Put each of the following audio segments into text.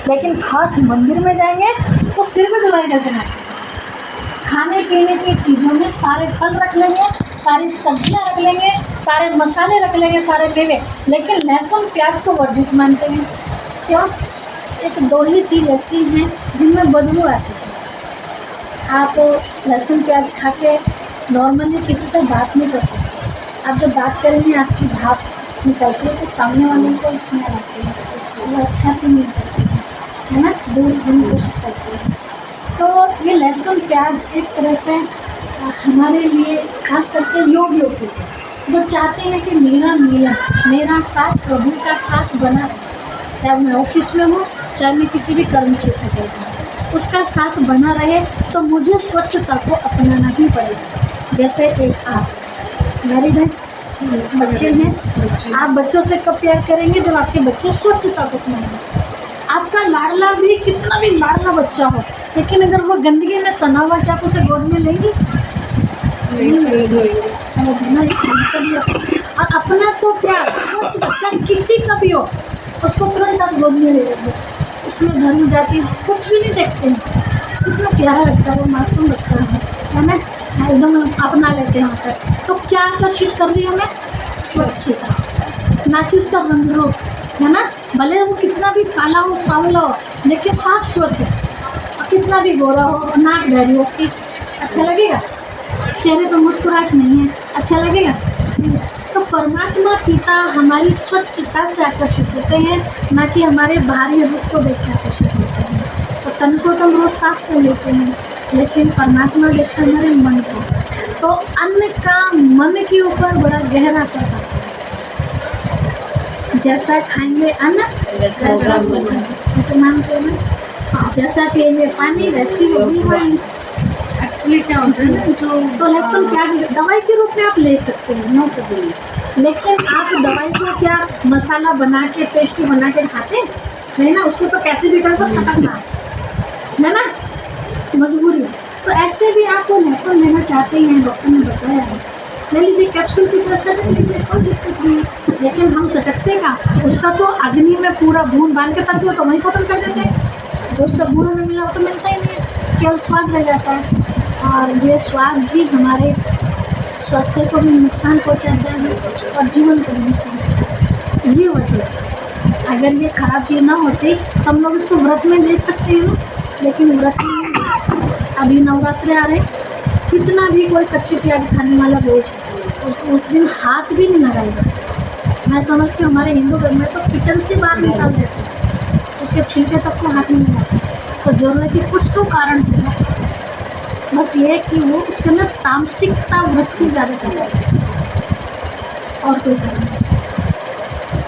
लेकिन खास मंदिर में जाएंगे तो सिर में धुलाई करके आते हैं। खाने पीने की चीज़ों में सारे फल रख लेंगे, सारी सब्जियां रख लेंगे, सारे मसाले रख लेंगे, सारे मेवे, लेकिन लहसुन प्याज को वर्जित मानते हैं। क्यों? एक दो ही चीज़ ऐसी हैं जिनमें बदबू आती है। आप लहसुन प्याज खा के नॉर्मली किसी से बात नहीं कर सकते। आप जब बात करेंगे आपकी भाप निकलती है तो सामने वाले को इसमें आती है, वो अच्छा फील नहीं करते हैं, है ना, दूर होने की कोशिश करते हैं। तो ये लहसुन प्याज एक तरह से हमारे लिए खास करके योगियों के लिए जो चाहते हैं कि मेरा मिलन, मेरा साथ प्रभु का साथ बना रहे, चाहे मैं ऑफिस में हूँ, चाहे मैं किसी भी कर्म क्षेत्र में हूँ, उसका साथ बना रहे, तो मुझे स्वच्छता को अपनाना ही पड़ेगा। जैसे एक आप मैरिड हैं, बच्चे हैं, आप बच्चों से कब प्यार करेंगे? जब आपके बच्चे स्वच्छता को अपनाएंगे। आपका लाडला भी कितना भी लाडला बच्चा हो, लेकिन अगर वो गंदगी में सना हुआ, क्या आप उसे गोद में लेंगी? और अपना तो प्यार स्वच्छ बच्चा किसी का भी हो, उसको तुरंत आप गोद में ले लेंगे। उसमें धर्म जाति कुछ भी नहीं देखते हैं, कितना प्यारा लगता है वो मासूम बच्चा है ना, एकदम अपना लेते हैं उसे। तो क्या आकर्षित कर रही है हमें? स्वच्छता, ना कि उसका रंग रूप, है ना। भले वो कितना भी काला हो, सांवला हो, लेकिन साफ स्वच्छ है। और कितना भी गोरा हो, नाक बहरी हो उसकी, अच्छा लगेगा? चेहरे पर मुस्कुराहट नहीं है, अच्छा लगेगा? तो परमात्मा पिता हमारी स्वच्छता से आकर्षित होते हैं, ना कि हमारे बाहरी रूप को देख के आकर्षित होते हैं। तो तन को तो हम रोज साफ कर लेते हैं, लेकिन परमात्मा देखते हैं हमारे मन को। तो अन्न का मन के ऊपर बड़ा गहरा असर पड़ता है। जैसा खाएंगे अन्न वैसा तो मानते हैं ना, जैसा पिएंगे पानी वैसी होगी वाणी। एक्चुअली क्या होता है ना, जो तो लहसुन प्याज दवाई के रूप में आप ले सकते हैं, नो प्रॉब्लम, लेकिन आप दवाई को क्या मसाला बना के पेस्ट बना के खाते हैं ना, उसको तो कैसे भी कर सकना है ना, मजबूरी। तो ऐसे भी आप वो लहसुन लेना चाहते हैं, डॉक्टर ने बताया है, ले लीजिए, कैप्सूल की तरह से ले लीजिए, कोई दिक्कत नहीं। लेकिन हम सटकते का उसका तो अग्नि में पूरा भून बांध के तक तो वहीं खत्म कर देते हैं। जो उसका गुण में मिला वो तो मिलता ही नहीं है, केवल स्वाद रह जाता है। और ये स्वाद भी हमारे स्वास्थ्य को भी नुकसान पहुँचाता है और जीवन को भी नुकसान पहुँचाता है। ये वजह से अगर ये खराब चीज़ ना होती तो हम लोग इसको व्रत में ले सकते हैं ना, लेकिन व्रत में अभी नवरात्रे आ रहे, कितना भी कोई कच्ची प्याज खाने वाला रोज उस दिन हाथ भी नहीं लगाएगा। मैं समझती हूँ हमारे हिंदू धर्म में तो किचन से बाहर निकाल देते हैं, उसके छिलके तक को हाथ नहीं लगाते। तो जरूरत है कि कुछ तो कारण होगा, बस ये कि वो उसके अंदर तामसिकता वृत्ति ज़्यादा कर रहा है और कोई कारण नहीं।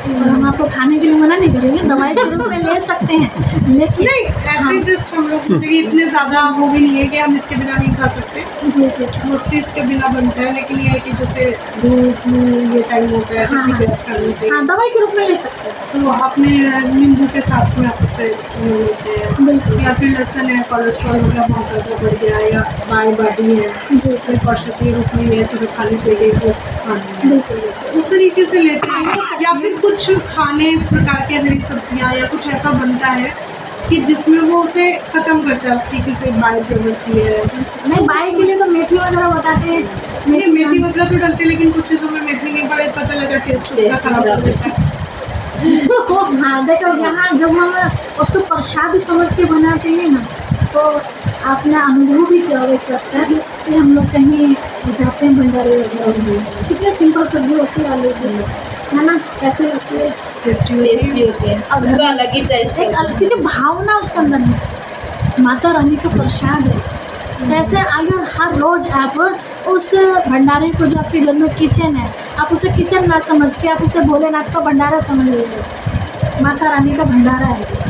और हम आपको खाने के लिए मना नहीं करेंगे, दवाई के रूप में ले सकते हैं, लेकिन नहीं ऐसे जस्ट हम लोग इतने ज़्यादा वो भी नहीं है कि हम इसके बिना नहीं खा सकते। जी जी मोस्टली इसके बिना बनता है, लेकिन ये है कि जैसे धूप ये टाइम होता है हाँ, तो गैस करनी चाहिए। हाँ, दवाई के रूप में ले सकते हैं। तो अपने नींबू के साथ में आप उससे ले लेते हैं, बिल्कुल। या फिर लहसुन है, कोलेस्ट्रॉल वगैरह बहुत ज़्यादा बढ़ गया है, या बाई बादी है, जी फिर औषधि रूप में ये सब खाने पीने को खाना है, बिल्कुल बिल्कुल। उस तरीके से लेते हैं। या फिर कुछ खाने इस प्रकार के हरी सब्जियां या कुछ ऐसा बनता है कि जिसमें वो उसे खत्म करता है, उसकी किसी बाई प्रवृत्ति है। नहीं, बाई के लिए तो मेथी वगैरह बताते हैं, नहीं मेथी वगैरह तो डलते, लेकिन कुछ चीज़ों में मेथी नहीं पड़े, पता लगा टेस्ट उसका खराब हो जाता है। हाँ देखो, यहाँ जब हम उसको प्रसाद समझ के बनाते हैं ना, तो आपने अनुभव भी किया होगा इस वक्त कि हम लोग कहीं जाते हैं भंडारे वगैरह, कितने सिंपल सब्जी होती है आलू की, है ना, कैसे होती है, टेस्टी होती है और उसका अलग ही टेस्ट एक अलग, क्योंकि भावना उसके अंदर मिक्स है, माता रानी का प्रसाद है। जैसे अगर हर रोज आप उस भंडारे को, जो आपके घर में किचन है, आप उसे किचन ना समझ के आप उसे भोलेनाथ का भंडारा समझ लीजिए, माता रानी का भंडारा है।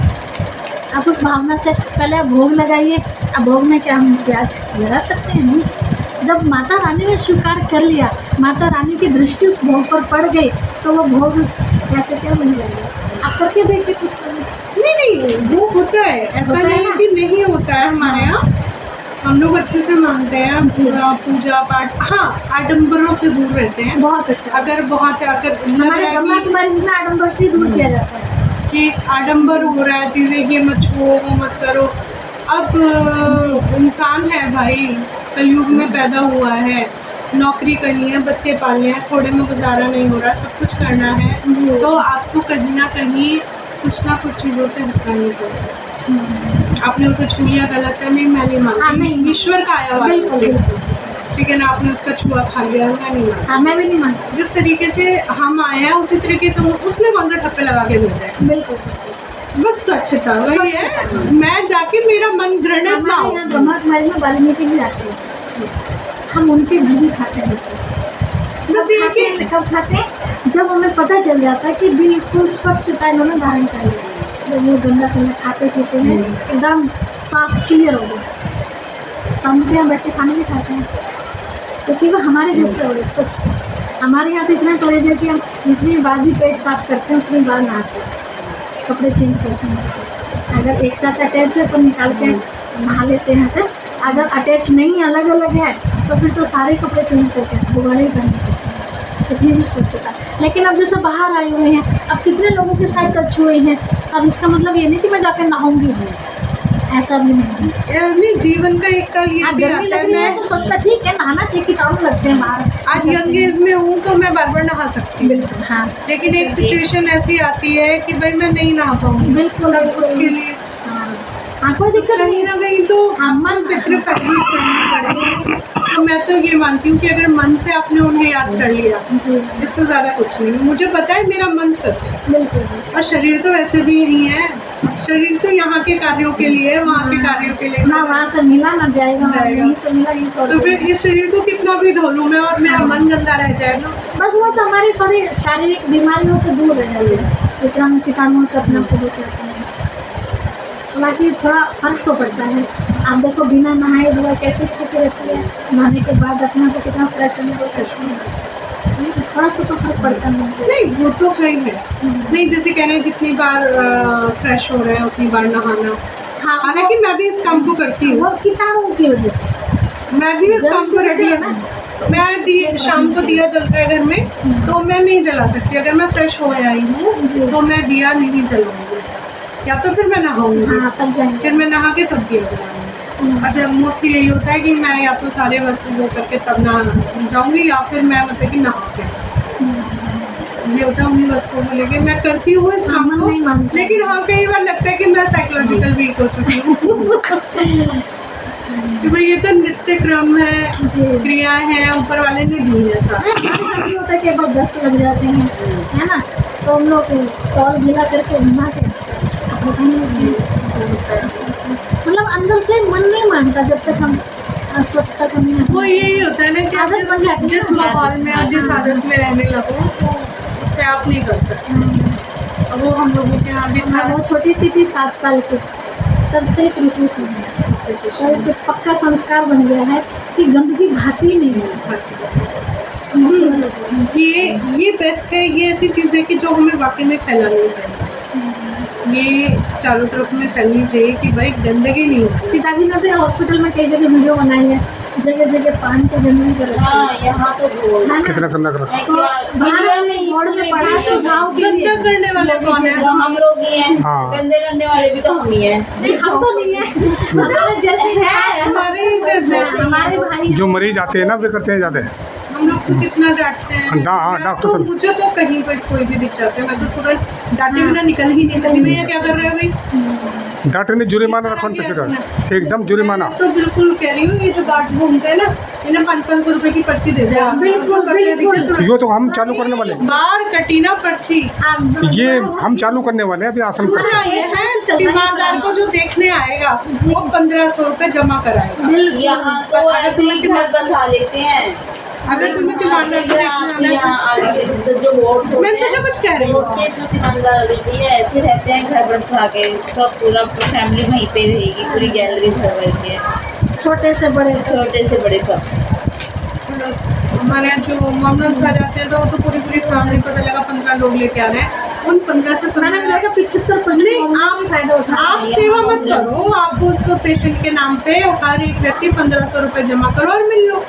आप उस भावना से पहले आप भोग लगाइए। अब भोग में क्या हम प्याज लगा सकते हैं? नहीं। जब माता रानी ने स्वीकार कर लिया, माता रानी की दृष्टि उस भोग पर पड़ गई, तो वो भोग कैसे क्या बन जाएगा? आप करके देखिए कुछ समय। नहीं वो होता है, ऐसा नहीं है कि नहीं होता है। हमारे यहाँ हम लोग अच्छे से मानते हैं, पूजा पाठ, हाँ आडम्बरों से दूर रहते हैं। बहुत अच्छा। अगर बहुत अगर हमारे ब्रह्मा कुमारी में आडम्बर से दूर किया जाता है। कि आडंबर हो रहा है चीज़ें, ये मत छुओ वो मत करो। अब इंसान है भाई, कलयुग में पैदा हुआ है, नौकरी करनी है, बच्चे पालने हैं, थोड़े में गुजारा नहीं हो रहा, सब कुछ करना है, तो आपको कहीं ना कहीं कुछ ना कुछ चीज़ों से हटना पड़ेगा। आपने उसे छू लिया, गलत है, नहीं मैं नहीं मानती, ईश्वर का आया हुआ ठीक है ना, आपने उसका छुआ खा लिया, मैं नहीं मानती। मैं भी नहीं मानती। जिस तरीके से हम आए हैं उसी तरीके से उसने कौन सा ठप्पे लगा के भेजा है। बिल्कुल, बस स्वच्छता वही है, मैं जाके मेरा मन घृणित ना हो। हमारे में वाल्मीकि भी आते हैं, हम उनके घर भी खाते हैं। बस ये कि कब खाते हैं, जब हमें पता चल जाता है कि बिल्कुल स्वच्छता इन्होंने धारण कर लिया, जब वो गंदा समय खाते पीते हैं एकदम साफ क्लियर हो गया, हम भी यहाँ बैठ के खाना भी खाते हैं, क्योंकि वो हमारे जैसे हो गए स्वच्छ। हमारे यहाँ तो इतना टॉयलेट है कि हम जितनी बार भी पेट साफ करते हैं उतनी बार नहाते हैं, कपड़े चेंज करते हैं। अगर एक साथ अटैच है तो निकाल के नहा लेते हैं से, अगर अटैच नहीं अलग अलग है तो फिर तो सारे कपड़े चेंज करते हैं, दोबारा ही करने पड़ते हैं, इतनी भी स्वच्छता। लेकिन अब जैसे बाहर आए हुए हैं, अब कितने लोगों के साथ टच हुए हैं, अब इसका मतलब ये नहीं कि मैं जाकर नहाऊंगी भी, ऐसा भी नहीं है। अपने जीवन का एक कल ये भी आता है, मैं तो सोचता ठीक है नहाना चाहिए, कीटाणु लगते हैं बाहर। आज यंग एज में हूँ तो मैं बार बार नहा सकती हूँ, बिल्कुल हाँ, लेकिन एक सिचुएशन ऐसी आती है कि भाई मैं नहीं नहा पाऊँगी, बिल्कुल तब उसके लिए हाँ कोई दिक्कत नहीं कहीं ना कहीं तो हमको सेक्रीफाइस करनी पड़ेगी। तो मैं तो ये मानती हूँ कि अगर मन से आपने उन्हें याद कर लिया, इससे ज़्यादा कुछ नहीं। मुझे पता है मेरा मन सच है, बिल्कुल, और शरीर तो वैसे भी नहीं है, शरीर तो यहाँ के कार्यों के लिए, वहाँ के कार्यों के लिए, ना वहाँ से मिला ना जाएगा, यहीं से मिला यहीं छोड़ तो फिर इस शरीर को कितना भी धो लूँ मैं और मेरा मन गंदा रह जाएगा। बस वो तो हमारी थोड़ी शारीरिक बीमारियों से दूर रह जाएगी, इतना कीटाणुओं से अपने आप को बचाते हैं। हालांकि थोड़ा फर्क तो पड़ता है। आप देखो बिना नहाए धोए कैसे स्थिति रहती है, नहाने के बाद अपना तो कितना फ्रेश होने को थोड़ा सा तो फर्क पड़ता है। नहीं वो तो है ही है, नहीं जैसे कह रहे हैं जितनी बार फ्रेश हो रहे हैं उतनी बार नहाना। हाँ, हालांकि मैं भी इस काम को करती हूँ, वो कीटाणुओं की वजह से मैं भी इस काम को करती हूँ। मैं शाम को दिया जलता है घर में, तो मैं नहीं जला सकती। अगर मैं फ्रेश हो आई हूँ तो मैं दिया नहीं जलाऊंगी, या तो फिर मैं नहाऊंगी, हाँ, तब जाएंगे, फिर मैं नहा के तब दिया जलाऊंगी। अच्छा मोस्टली यही होता है कि मैं या तो सारे वस्तु वो करके तब नहा जाऊंगी, या फिर मैं मतलब कि नहा के, ये होता है उन्हीं वस्तुओं को लेके मैं करती हूँ इस काम को। लेकिन हाँ कई बार लगता है कि मैं साइकोलॉजिकल वीक हो चुकी हूँ कि भाई ये तो नित्य क्रम है, क्रियाएं हैं, ऊपर वाले ने दी है सब। सभी होता है कि बहुत दस्त लग जाते हैं, है ना, तो हम लोग तौल ढीला करके घुमा के मतलब अंदर से मन नहीं मानता जब तक हम स्वच्छता को नहीं। वो यही होता है ना कि आप जिस माहौल में और जिस आदत में रहने लगो तो उससे आप नहीं कर सकते। अब वो हम लोगों के यहाँ भी था, वो छोटी सी थी 7 साल की, तब से इस ऋतु से पक्का संस्कार बन गया है कि गंदगी भाती ही नहीं है। ये बेस्ट है, ये ऐसी चीज़ है कि जो हमें वाकई में फैलानी चाहिए, ये चारों तरफ में फैलनी चाहिए कि भाई गंदगी नहीं होती। पिताजी ने तो हॉस्पिटल में कई जगह वीडियो बनाई है, जगह जगह पानी को गंदगी कर रखा है, यहाँ तो कितना गंदा कर रखा है, बोर्ड में पड़ा सुझाव के लिए। गंदा करने वाले कौन है? हम लोग ही हैं, गंदे करने वाले भी तो हम ही हैं। नहीं हम तो नहीं है, हमारे जैसे है, हमारे भाई जो मरीज आते हैं ना वे करते हैं ज़्यादा। हम लोग को कितना डांटते हैं, डॉक्टर तो मुझे तो कहीं पर कोई भी दिख जाता है मैं तो तुरंत डांटे बिना निकल ही नहीं सकती। भैया क्या कर रहे हो भाई? डॉक्टर ने जुर्माना रखा पे एकदम जुर्माना। तो बिल्कुल कह रही हूँ, ये जो बाट घूमते हैं ना इन्हें 500 रुपए की पर्ची दे दे। यो तो हम चालू करने वाले, बार कटी ना पर्ची, ये हम चालू करने वाले हैं अभी आसन पर। ईमानदार को जो देखने आएगा वो 1500 रुपए जमा कराएगा। यहाँ तो ऐसे ही घर बसा लेते हैं। अगर तुम्हें तीमारदार को देखने आना है, जो वोट मैं सोचा कुछ कह रही हूँ, ऐसे रहते हैं घर बसा के, सब पूरा फैमिली वहीं पे रहेगी, पूरी गैलरी भर भर के, छोटे से बड़े सब। हमारे यहाँ जो मोहम्मद शाह जाते हैं तो वो तो पूरी फैमिली, पता लगा 15 लोग लेके आ रहे हैं, उन 15 से 75% आप सेवा मत करो, आप उस पेशेंट के नाम पे हर एक व्यक्ति 1500 रुपये जमा करो और मिल लो।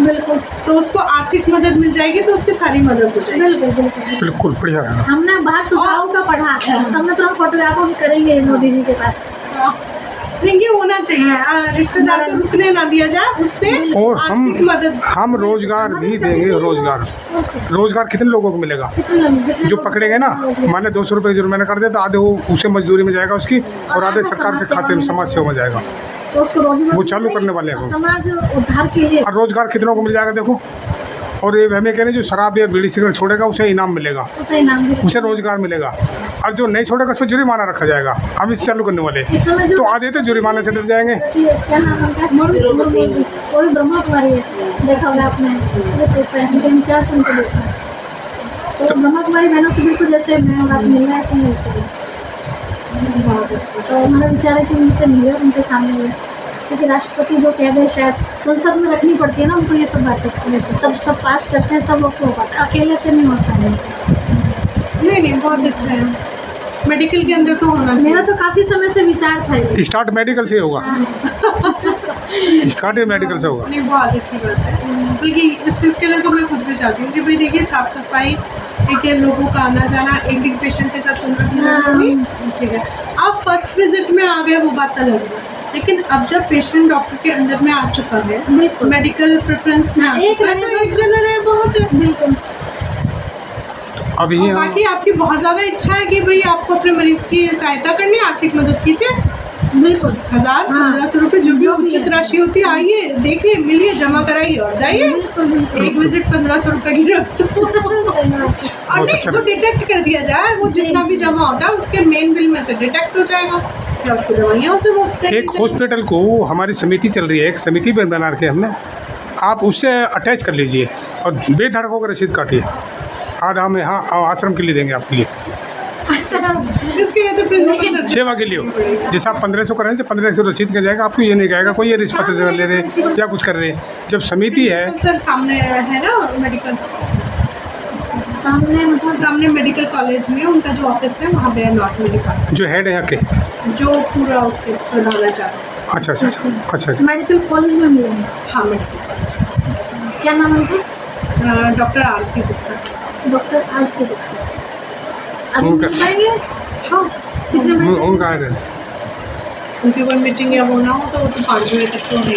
बिल्कुल तो उसको आर्थिक मदद मिल जाएगी, तो उसकी सारी मदद हो जाएगी। बिल्कुल बिल्कुल। बिल्कुल बढ़िया है। हमने बाहर सुझाव का पढ़ा, हमने तो हम फोटोग्राफर भी करेंगे मोदी जी के पास। नहीं, होना चाहिए, रिश्तेदार को रुकने ना दिया जाए, उससे और आर्थिक मदद। हम रोजगार भी देंगे। रोजगार कितने लोगों को मिलेगा? जो पकड़ेंगे ना, माने 200 रुपये जुर्माना कर दे तो आधे वो उसे मजदूरी में जाएगा उसकी, और आधे सरकार के खाते में समाज सेवा में जाएगा। तो उसको वो चालू करने वाले हैं। समाज उद्धार के लिए। और रोजगार कितनों को मिल जाएगा देखो। और ये हमें कह रहे हैं जो शराब या बीड़ी सिगरेट छोड़ेगा उसे इनाम मिलेगा, उसे रोजगार मिलेगा। और जो नहीं छोड़ेगा उस पर जुर्माना रखा जाएगा। हम इसे चालू करने वाले, तो आधे तो जुर्माने से डर जाएंगे। क्या नाम है? कोई ब्रह्मा कुमारी है, देखा होगा आपने, इंचार्ज उनको देखा। तो ब्रह्मा कुमारी बहनों से बिल्कुल जैसे मैं और आप मिलना ऐसे मिलते हैं। तो हमारा विचार है कि उनसे मिले, उनके सामने मिले, क्योंकि राष्ट्रपति जो कह दे शायद संसद में रखनी पड़ती है ना उनको ये सब बातें करने से, तब सब पास करते हैं, तब वो हो पाता है, अकेले से नहीं होता है। नहीं, बहुत अच्छा है। मेडिकल के अंदर तो होना चाहिए। मेरा तो काफ़ी समय से विचार था ये। स्टार्ट मेडिकल से होगा। स्टार्ट मेडिकल से होगा। नहीं, बहुत अच्छी बात है। बल्कि इस चीज़ के लिए तो मैं खुद भी चाहती हूँ कि भाई देखिए, साफ सफाई, ठीक है, लोगों का आना जाना, एक एक पेशेंट के साथ ठीक है। आप फर्स्ट विजिट में आ गए वो बात अलग है, लेकिन अब जब पेशेंट डॉक्टर के अंदर में आ चुका है, मेडिकल प्रेफरेंस में आ चुका है, तो एक जनर है, बहुत है। बिल्कुल। अभी बाकी आपकी बहुत ज़्यादा इच्छा है कि भाई आपको अपने मरीज की सहायता करनी है, आर्थिक मदद कीजिए। बिल्कुल। 1000 1500 रुपये जो भी उचित राशि होती है, आइए, देखिए, मिलिए, जमा कराइए और जाइए। एक विजिट 1500 रुपये की रख दो। और नहीं, वो डिटेक्ट कर दिया जाए, वो जितना भी जमा होता है उसके मेन बिल में से डिटेक्ट हो जाएगा, या उसको दवाइयाँ उसे मुफ्त। एक हॉस्पिटल को हमारी समिति चल रही है, एक समिति बना के हमने, आप उससे अटैच कर लीजिए और बेधड़क होकर रसीद काटिए। आधा हम यहाँ आश्रम के लिए देंगे आपके लिए। अच्छा, इसके लिए तो प्रिंसिपल सर सेवा के लिए हो। जैसे आप 1500 करें तो 1500 रसीद कर जाएगा, आपको ये नहीं कहेगा कोई ये रिश्वत ले रहे या कुछ कर रहे हैं। जब समिति है, सर सामने है ना मेडिकल, सामने मतलब सामने मेडिकल कॉलेज में उनका जो ऑफिस है, वहाँ पे नॉर्थ मेडिकल जो हेड है यहाँ के, जो पूरा उसके प्रधानाचार्य। अच्छा अच्छा अच्छा अच्छा। मेडिकल कॉलेज में मिलेंगे। हाँ, मेडिकल कॉलेज। क्या नाम है उनका? Doctor RC Gupta. Doctor RC Gupta. अभी उनका- मिल पाएंगे? हाँ, कितने बजे? उनका उनकी कोई मीटिंग या वो ना हो तो 5 बजे तक तो है।